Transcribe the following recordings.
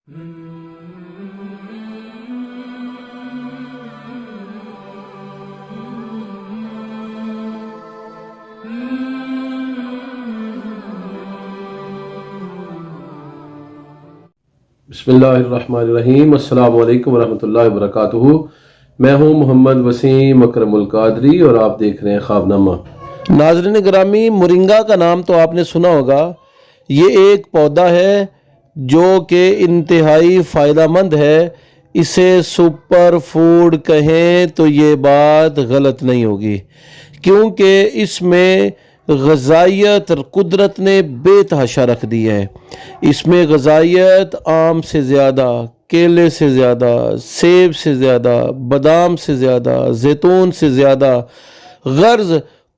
بسم اللہ الرحمن الرحیم۔ السلام علیکم ورحمۃ اللہ وبرکاتہ۔ میں ہوں محمد وسیم اکرم القادری اور آپ دیکھ رہے ہیں خواب نامہ۔ ناظرین گرامی، مورنگا کا نام تو آپ نے سنا ہوگا۔ یہ ایک پودا ہے جو کہ انتہائی فائدہ مند ہے۔ اسے سپر فوڈ کہیں تو یہ بات غلط نہیں ہوگی، کیونکہ اس میں غذائیت قدرت نے بے تحاشا رکھ دی ہے۔ اس میں غذائیت آم سے زیادہ، کیلے سے زیادہ، سیب سے زیادہ، بادام سے زیادہ، زیتون سے زیادہ، غرض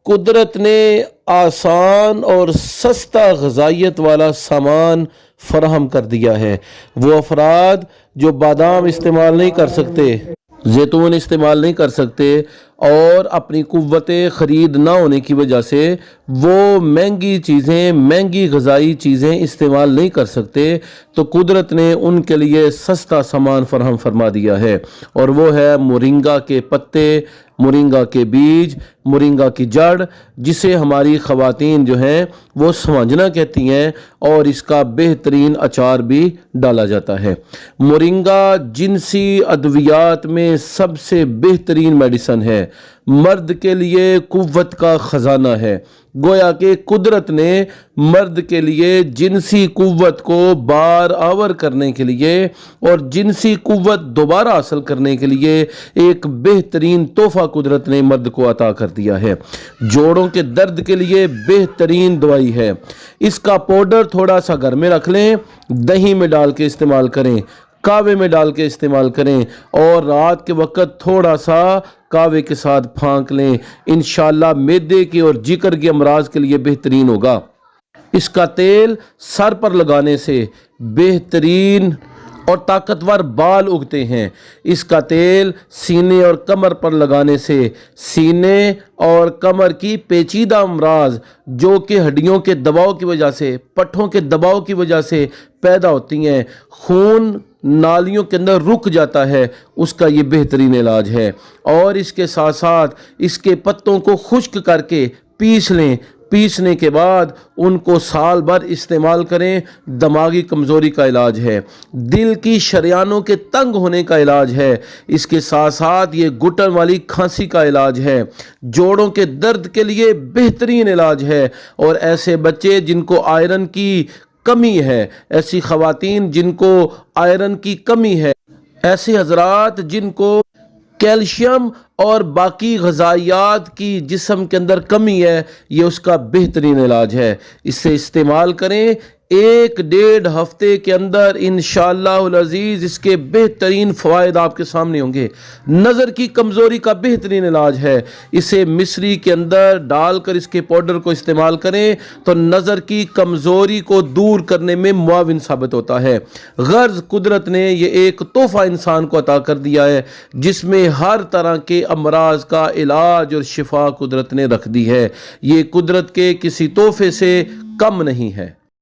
قدرت نے آسان اور سستا غذائیت والا سامان فراہم کر دیا ہے۔ وہ افراد جو بادام استعمال نہیں کر سکتے، زیتون استعمال نہیں کر سکتے اور اپنی قوت خرید نہ ہونے کی وجہ سے وہ مہنگی چیزیں، مہنگی غذائی چیزیں استعمال نہیں کر سکتے، تو قدرت نے ان کے لیے سستا سامان فراہم فرما دیا ہے، اور وہ ہے مورنگا کے پتے، مورنگا کے بیج، مورنگا کی جڑ، جسے ہماری خواتین جو ہیں وہ سوانجنا کہتی ہیں، اور اس کا بہترین اچار بھی ڈالا جاتا ہے۔ مورنگا جنسی ادویات میں سب سے بہترین میڈیسن ہے، مرد کے لیے قوت کا خزانہ ہے۔ گویا کہ قدرت نے مرد کے لیے جنسی قوت کو بار آور کرنے کے لیے اور جنسی قوت دوبارہ حاصل کرنے کے لیے ایک بہترین تحفہ قدرت نے مرد کو عطا کر دیا ہے۔ جوڑوں کے درد کے لیے بہترین دوائی ہے۔ اس کا پاؤڈر تھوڑا سا گھر میں رکھ لیں، دہی میں ڈال کے استعمال کریں، کاوے میں ڈال کے استعمال کریں، اور رات کے وقت تھوڑا سا کاوے کے ساتھ پھانک لیں۔ انشاءاللہ معدے کے اور جگر کے امراض کے لیے بہترین ہوگا۔ اس کا تیل سر پر لگانے سے بہترین اور طاقتور بال اگتے ہیں۔ اس کا تیل سینے اور کمر پر لگانے سے سینے اور کمر کی پیچیدہ امراض جو کہ ہڈیوں کے دباؤ کی وجہ سے، پٹھوں کے دباؤ کی وجہ سے پیدا ہوتی ہیں، خون نالیوں کے اندر رک جاتا ہے، اس کا یہ بہترین علاج ہے۔ اور اس کے ساتھ ساتھ اس کے پتوں کو خشک کر کے پیس لیں، پیسنے کے بعد ان کو سال بھر استعمال کریں۔ دماغی کمزوری کا علاج ہے، دل کی شریانوں کے تنگ ہونے کا علاج ہے، اس کے ساتھ ساتھ یہ گھٹن والی کھانسی کا علاج ہے، جوڑوں کے درد کے لیے بہترین علاج ہے۔ اور ایسے بچے جن کو آئرن کی کمی ہے، ایسی خواتین جن کو آئرن کی کمی ہے، ایسے حضرات جن کو کیلشیم اور باقی غذائیات کی جسم کے اندر کمی ہے، یہ اس کا بہترین علاج ہے۔ اسے استعمال کریں، 1-1.5 ہفتے کے اندر انشاءاللہ العزیز اس کے بہترین فوائد آپ کے سامنے ہوں گے۔ نظر کی کمزوری کا بہترین علاج ہے۔ اسے مصری کے اندر ڈال کر اس کے پاؤڈر کو استعمال کریں تو نظر کی کمزوری کو دور کرنے میں معاون ثابت ہوتا ہے۔ غرض قدرت نے یہ ایک تحفہ انسان کو عطا کر دیا ہے جس میں ہر طرح کے امراض کا علاج اور شفا قدرت نے رکھ دی ہے۔ یہ قدرت کے کسی تحفے سے کم نہیں ہے۔